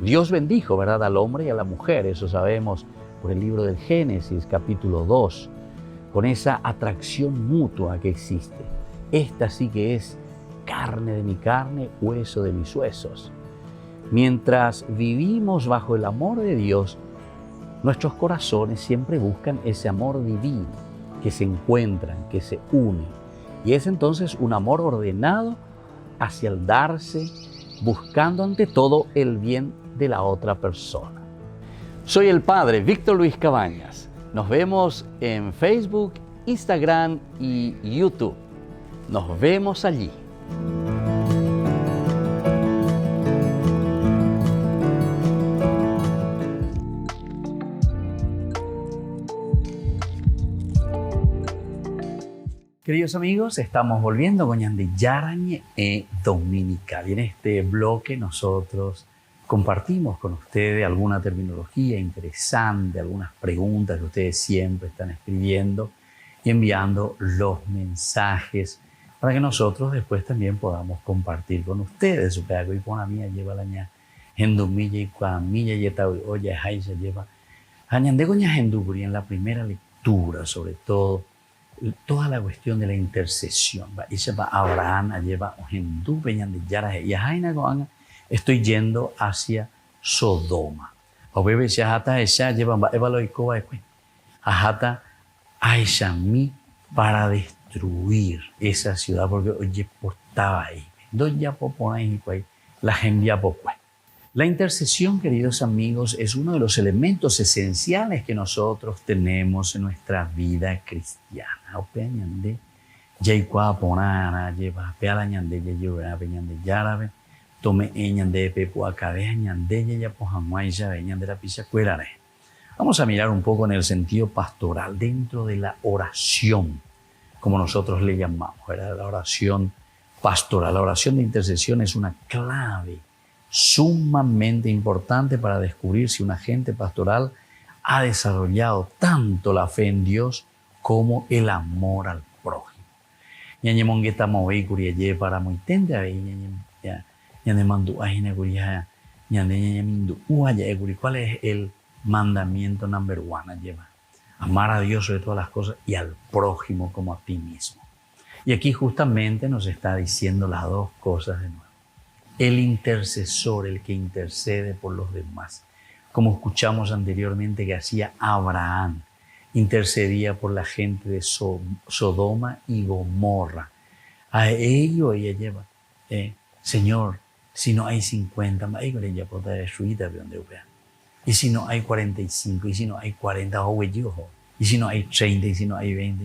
Dios bendijo, ¿verdad?, al hombre y a la mujer, eso sabemos por el libro del Génesis capítulo 2, con esa atracción mutua que existe. Esta sí que es carne de mi carne, hueso de mis huesos. Mientras vivimos bajo el amor de Dios, nuestros corazones siempre buscan ese amor divino, que se encuentran, que se unen. Y es entonces un amor ordenado hacia el darse, buscando ante todo el bien de la otra persona. Soy el Padre Víctor Luis Cabañas. Nos vemos en Facebook, Instagram y YouTube. Nos vemos allí. Queridos amigos, estamos volviendo con Ñande Yarañe Dominical. Y en este bloque nosotros compartimos con ustedes alguna terminología interesante, algunas preguntas que ustedes siempre están escribiendo y enviando los mensajes para que nosotros después también podamos compartir con ustedes. Su pedagogo y con la mía lleva la ña hendumilla y cuamilla y esta oye jaisa lleva Ñande goña henduburi en la primera lectura, sobre todo toda la cuestión de la intercesión. Ella va a Abraham, lleva hendube Ñande Yara y jaina goanga. Estoy yendo hacia Sodoma. O bebe shahata ella lleva evalo y coba de cuen. Ajata aisha mi para destruir esa ciudad porque oye portaba ahí. Doña popona y pues la envía popue. La intercesión, queridos amigos, es uno de los elementos esenciales que nosotros tenemos en nuestra vida cristiana. O peñande yaikua ponana lleva peala ñande lleva peñande yarabe. Tome ñande pepo acabe ñande ya pojamuay ya ñande la pisa cuerare. Vamos a mirar un poco en el sentido pastoral dentro de la oración, como nosotros le llamamos, ¿verdad? La oración pastoral. La oración de intercesión es una clave sumamente importante para descubrir si un agente pastoral ha desarrollado tanto la fe en Dios como el amor al prójimo. Ñañe mongueta moví curiaye para muy tende a ñañe mandu ajina curia ñañe mindu uaya curi. ¿Cuál es el mandamiento number one? Lleva amar a Dios sobre todas las cosas y al prójimo como a ti mismo. Y aquí justamente nos está diciendo las dos cosas de nuevo. El intercesor, el que intercede por los demás. Como escuchamos anteriormente que hacía Abraham, intercedía por la gente de Sodoma y Gomorra. A ello ella lleva, Señor, si no hay 50, ella puede destruir donde vea. Y si no hay 45, y si no hay 40, y si no hay 30, y si no hay 20,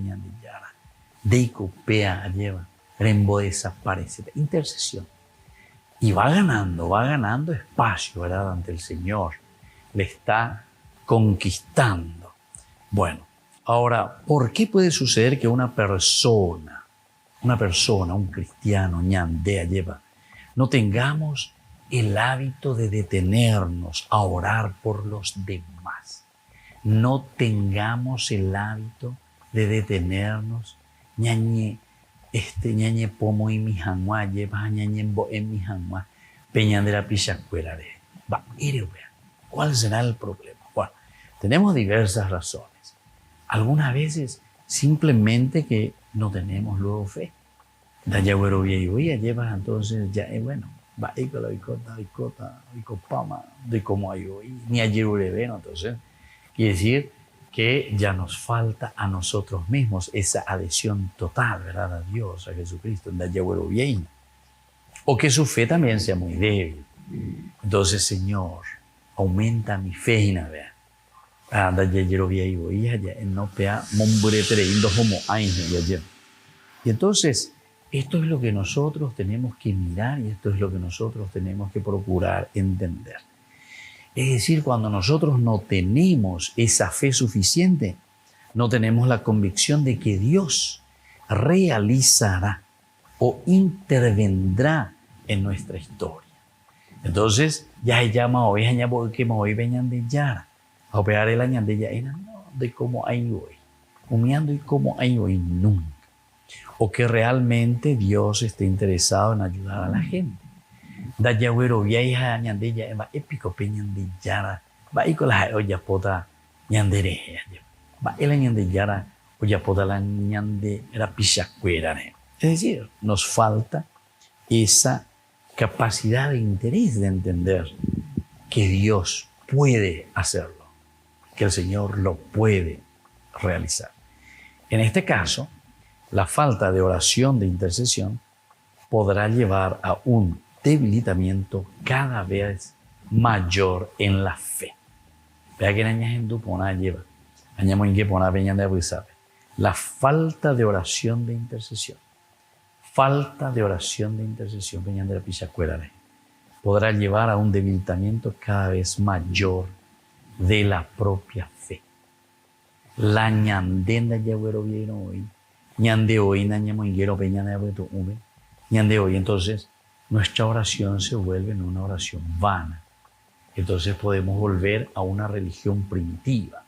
de copea lleva, rembo desaparece. Intercesión. Y va ganando espacio, ¿verdad? Ante el Señor. Le está conquistando. Bueno, ahora, ¿por qué puede suceder que una persona, un cristiano, ñandea lleva, no tengamos el hábito de detenernos a orar por los demás? No tengamos el hábito de detenernos, ñañe pomo y mi janua, lleva ñañe bo en mi janua, peñandera pichacuela de. Va, ¿cuál será el problema? Bueno, tenemos diversas razones. Algunas veces simplemente que no tenemos luego fe. Da ya güero y lleva entonces ya bueno, va y con la icopama de cómo hay hoy, ni ayer ureveno, entonces quiere decir que ya nos falta a nosotros mismos esa adhesión total, ¿verdad? A Dios, a Jesucristo, da ya güero bien. O que su fe también sea muy débil. Entonces, Señor, aumenta mi fe y nada. Y entonces, esto es lo que nosotros tenemos que mirar y esto es lo que nosotros tenemos que procurar entender. Es decir, cuando nosotros no tenemos esa fe suficiente, no tenemos la convicción de que Dios realizará o intervendrá en nuestra historia. Entonces, ya se llama hoy, porque hoy venían de Yara. A operar el año de Yara, no, de cómo hay hoy. Humeando y cómo hay hoy nunca. O que realmente Dios esté interesado en ayudar a la gente. Da yagüero viaja añade ya va épico peñan de Yara. Va y con la olla pota ñandere. Va el año de Yara olla pota la ñande era pichacuera. Es decir, nos falta esa capacidad de interés de entender que Dios puede hacerlo, que el Señor lo puede realizar. En este caso, la falta de oración de intercesión podrá llevar a un debilitamiento cada vez mayor en la fe. Vea que lleva, la falta de oración de intercesión. Falta de oración de intercesión podrá llevar a un debilitamiento cada vez mayor de la propia fe. La ñandenda yagüero vieron hoy, ñande hoy nañamonguero peñana de ñande hoy. Entonces, nuestra oración se vuelve en una oración vana. Entonces podemos volver a una religión primitiva,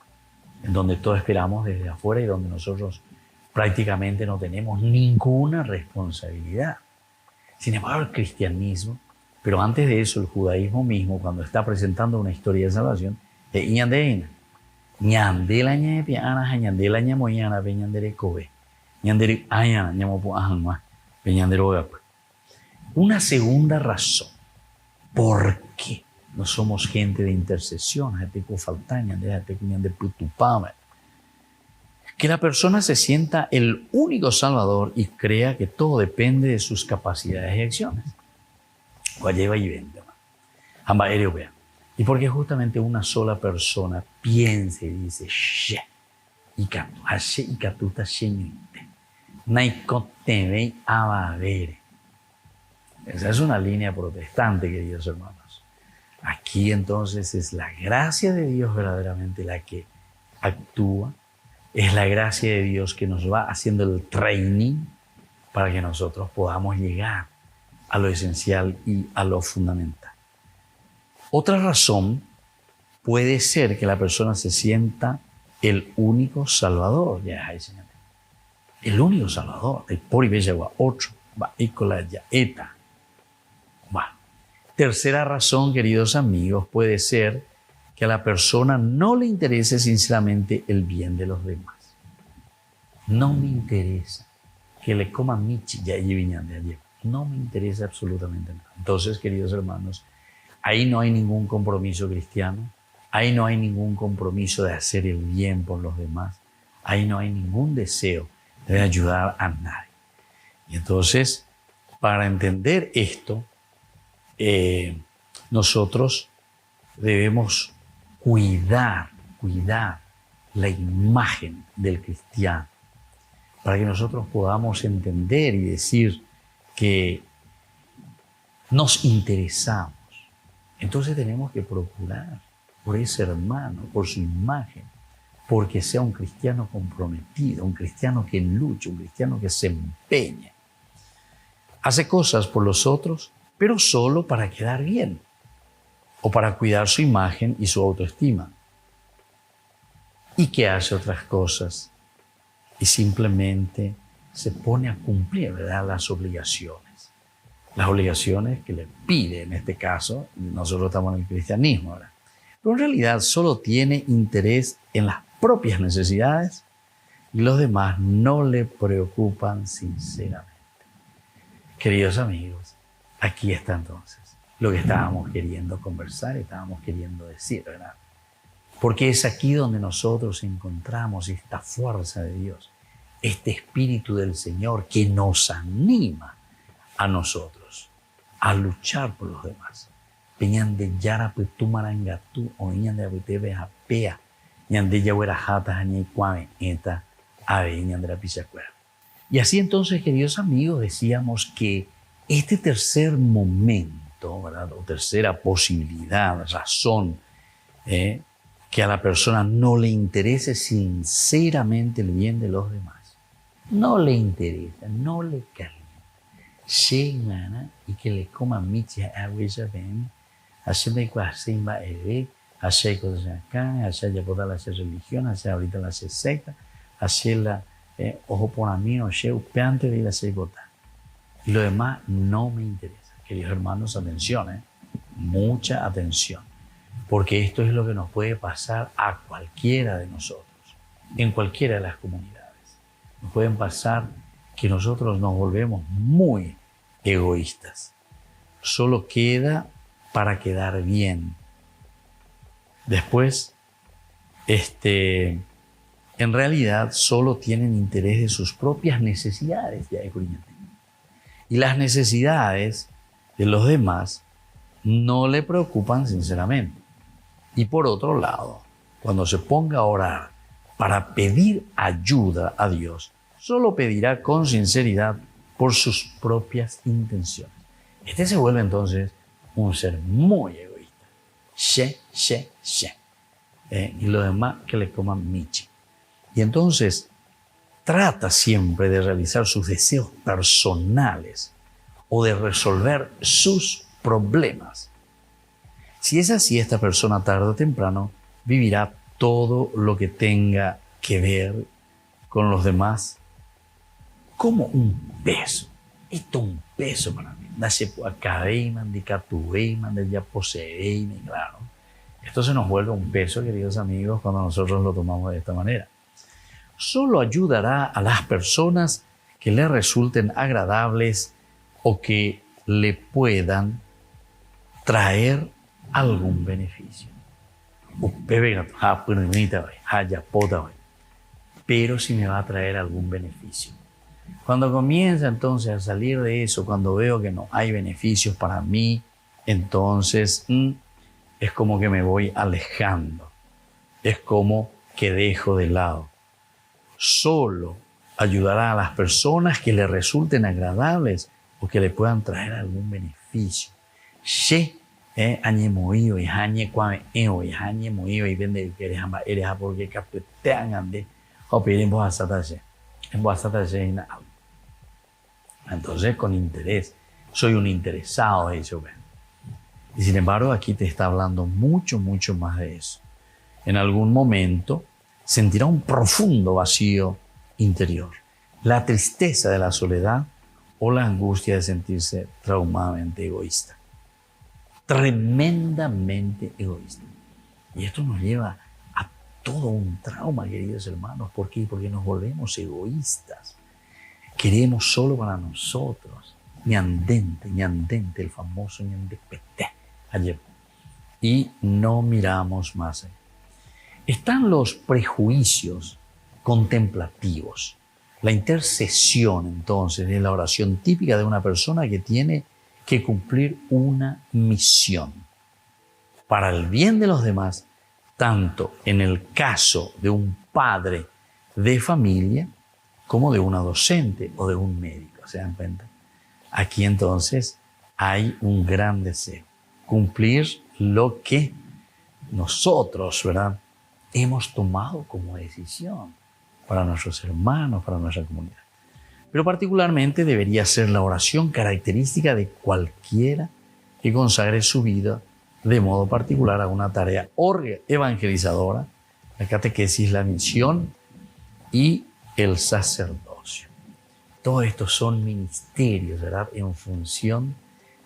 en donde todo esperamos desde afuera y donde nosotros prácticamente no tenemos ninguna responsabilidad. Sin embargo, el cristianismo, pero antes de eso el judaísmo mismo, cuando está presentando una historia de salvación, es ñandeina. Ñandela ñepe ana ñandela ñamoyana peñandere kobe. Ñandere ayana ñamopo ajanma peñandero gap. Una segunda razón por qué no somos gente de intercesión, gente que faltaña, gente que putupama. Que la persona se sienta el único salvador y crea que todo depende de sus capacidades y acciones. Y porque justamente una sola persona piensa y dice, esa es una línea protestante, queridos hermanos. Aquí entonces es la gracia de Dios verdaderamente la que actúa. Es la gracia de Dios que nos va haciendo el training para que nosotros podamos llegar a lo esencial y a lo fundamental. Otra razón puede ser que la persona se sienta el único salvador. El único salvador. El pori bella otro. Tercera razón, queridos amigos, puede ser que a la persona no le interese sinceramente el bien de los demás. No me interesa que le coman michi, no me interesa absolutamente nada. Entonces, queridos hermanos, ahí no hay ningún compromiso cristiano, ahí no hay ningún compromiso de hacer el bien por los demás, ahí no hay ningún deseo de ayudar a nadie. Y entonces, para entender esto, nosotros debemos cuidar la imagen del cristiano, para que nosotros podamos entender y decir que nos interesamos. Entonces tenemos que procurar por ese hermano, por su imagen, porque sea un cristiano comprometido, un cristiano que luche, un cristiano que se empeñe. Hace cosas por los otros, pero solo para quedar bien o para cuidar su imagen y su autoestima. Y que hace otras cosas y simplemente se pone a cumplir, ¿verdad?, las obligaciones. Las obligaciones que le pide, en este caso, nosotros estamos en el cristianismo, ¿verdad? Pero en realidad solo tiene interés en las propias necesidades y los demás no le preocupan sinceramente. Queridos amigos, aquí está entonces lo que estábamos queriendo conversar, estábamos queriendo decir, ¿verdad? Porque es aquí donde nosotros encontramos esta fuerza de Dios, este Espíritu del Señor que nos anima a nosotros a luchar por los demás. Peñande yara petu marangatu o ñande abutebe apea ñande yawera jata hañe cuave eta ave ñande la pichacuera. Y así entonces, queridos amigos, decíamos que este tercer momento, ¿verdad?, o tercera posibilidad, razón, que a la persona no le interese sinceramente el bien de los demás. No le interesa, no le calienta. Llegana y que le coman michas agüillas ven, haciendo cuasimba eve, hacer cosas acá, hacer ya poder hacer religión, hacer ahorita la hacer secta, hacer la ojo por mí, o sea, antes de ir a hacer gota. Y lo demás no me interesa. Queridos hermanos, atención, mucha atención. Porque esto es lo que nos puede pasar a cualquiera de nosotros, en cualquiera de las comunidades. Nos pueden pasar que nosotros nos volvemos muy egoístas. Solo queda para quedar bien. Después, en realidad solo tienen interés de sus propias necesidades. Y las necesidades de los demás no le preocupan sinceramente. Y por otro lado, cuando se ponga a orar para pedir ayuda a Dios, solo pedirá con sinceridad por sus propias intenciones. Este se vuelve entonces un ser muy egoísta. Y lo demás que le coman michi. Y entonces trata siempre de realizar sus deseos personales o de resolver sus problemas. Si es así, esta persona tarde o temprano vivirá todo lo que tenga que ver con los demás como un peso. Esto es un peso para mí. Claro. Esto se nos vuelve un peso, queridos amigos, cuando nosotros lo tomamos de esta manera. Solo ayudará a las personas que le resulten agradables o que le puedan traer algún beneficio. Pero si me va a traer algún beneficio. Cuando comienza entonces a salir de eso, cuando veo que no hay beneficios para mí, entonces es como que me voy alejando. Es como que dejo de lado. Solo ayudará a las personas que le resulten agradables o que le puedan traer algún beneficio. Añe moído y añe cuame y añe moído y vende que eres porque capetean ande o piden vos a satache y nada. Entonces con interés, soy un interesado de eso. Y sin embargo, aquí te está hablando mucho, mucho más de eso. En algún momento sentirá un profundo vacío interior, la tristeza de la soledad o la angustia de sentirse traumadamente egoísta. Tremendamente egoísta. Y esto nos lleva a todo un trauma, queridos hermanos. ¿Por qué? Porque nos volvemos egoístas. Queremos solo para nosotros. Ñandente, el famoso ñandepete. Ayer. Y no miramos más allá. Están los prejuicios contemplativos. La intercesión, entonces, es la oración típica de una persona que tiene que cumplir una misión para el bien de los demás, tanto en el caso de un padre de familia como de una docente o de un médico. ¿Se dan cuenta? Aquí entonces hay un gran deseo, cumplir lo que nosotros, ¿verdad?, hemos tomado como decisión para nuestros hermanos, para nuestra comunidad. Pero particularmente debería ser la oración característica de cualquiera que consagre su vida de modo particular a una tarea evangelizadora, la catequesis, la misión y el sacerdocio. Todos estos son ministerios, ¿verdad?, en función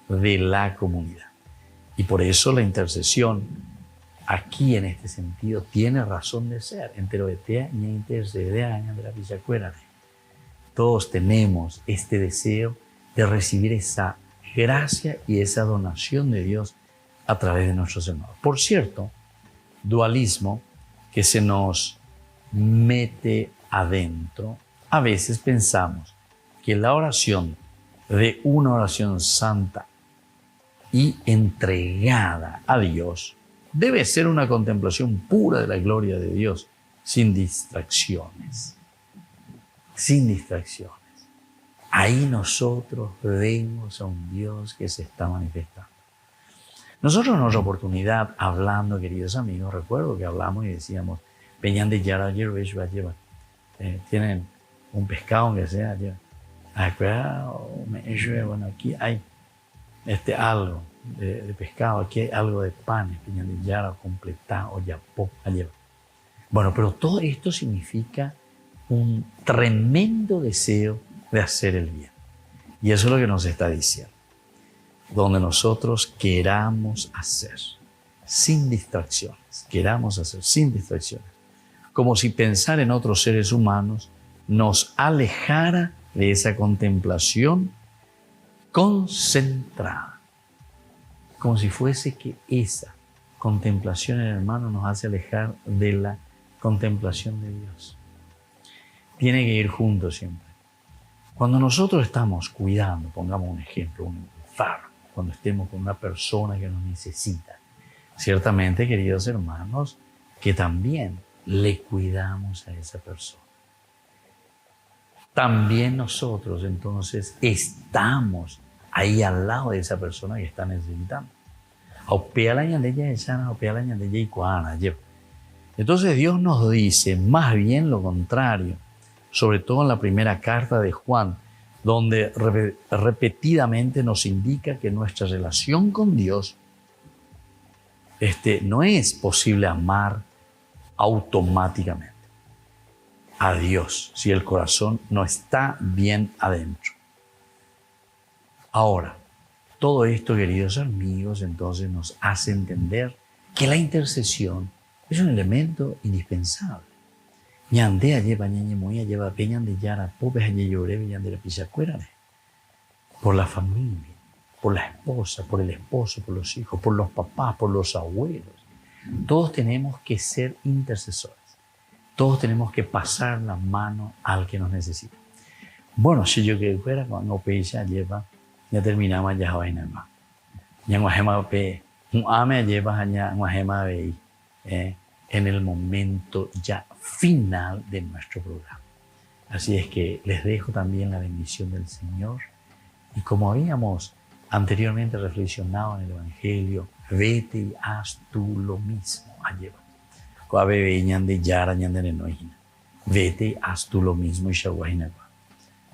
de la comunidad. Y por eso la intercesión aquí en este sentido tiene razón de ser. Enteroetea y intercedea de la Pichacuera. Todos tenemos este deseo de recibir esa gracia y esa donación de Dios a través de nuestros hermanos. Por cierto, dualismo que se nos mete adentro. A veces pensamos que la oración de una oración santa y entregada a Dios debe ser una contemplación pura de la gloria de Dios, sin distracciones. Sin distracciones. Ahí nosotros vemos a un Dios que se está manifestando. Nosotros en otra oportunidad, hablando, queridos amigos, recuerdo que hablamos y decíamos, Peñan de Yara ayer lleva, tienen un pescado que sea, lleva. Bueno, aquí hay algo de pescado, aquí hay algo de pan, Peñan de Yara completado, yapó, lleva. Bueno, pero todo esto significa un tremendo deseo de hacer el bien. Y eso es lo que nos está diciendo. Donde nosotros queramos hacer sin distracciones, queramos hacer sin distracciones. Como si pensar en otros seres humanos nos alejara de esa contemplación concentrada. Como si fuese que esa contemplación en el hermano nos hace alejar de la contemplación de Dios. Tiene que ir juntos siempre. Cuando nosotros estamos cuidando, pongamos un ejemplo, un enfermo, cuando estemos con una persona que nos necesita, ciertamente, queridos hermanos, que también le cuidamos a esa persona. También nosotros, entonces, estamos ahí al lado de esa persona que está necesitando. Entonces Dios nos dice más bien lo contrario, sobre todo en la primera carta de Juan, donde repetidamente nos indica que nuestra relación con Dios no es posible amar automáticamente a Dios si el corazón no está bien adentro. Ahora, todo esto, queridos amigos, entonces nos hace entender que la intercesión es un elemento indispensable. Ñandea lleva ñañemoya lleva peñan de yara popes allí lloré peñan de la pichacuera por la familia, por la esposa, por el esposo, por los hijos, por los papás, por los abuelos. Todos tenemos que ser intercesores. Todos tenemos que pasar la mano al que nos necesita. Bueno, si yo que fuera cuando pecha lleva ya terminamos ya vaina más. Ya guajema pe un ame lleva ya guajema ve en el momento ya final de nuestro programa. Así es que les dejo también la bendición del Señor. Y como habíamos anteriormente reflexionado en el Evangelio, vete y haz tú lo mismo. Vete y haz tú lo mismo.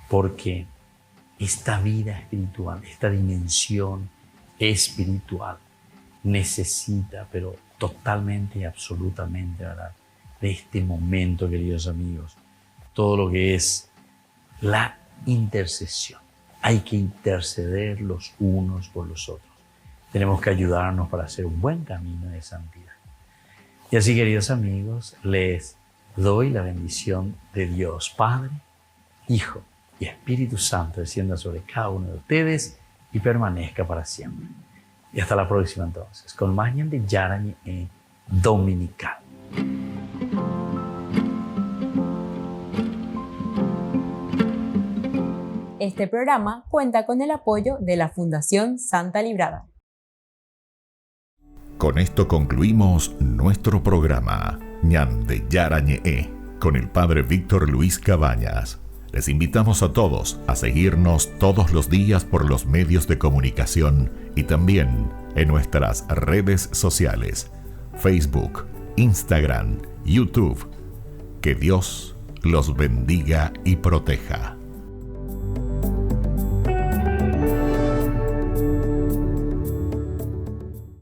Porque esta vida espiritual, esta dimensión espiritual, necesita, pero totalmente y absolutamente, ¿verdad?, de este momento, queridos amigos, todo lo que es la intercesión. Hay que interceder los unos por los otros. Tenemos que ayudarnos para hacer un buen camino de santidad. Y así, queridos amigos, les doy la bendición de Dios Padre, Hijo y Espíritu Santo descienda sobre cada uno de ustedes y permanezca para siempre. Y hasta la próxima entonces, con más Ñande Yara Ñe Dominical. Este programa cuenta con el apoyo de la Fundación Santa Librada. Con esto concluimos nuestro programa Ñande Yara Ñe con el Padre Víctor Luis Cabañas. Les invitamos a todos a seguirnos todos los días por los medios de comunicación y también en nuestras redes sociales, Facebook, Instagram, YouTube. Que Dios los bendiga y proteja.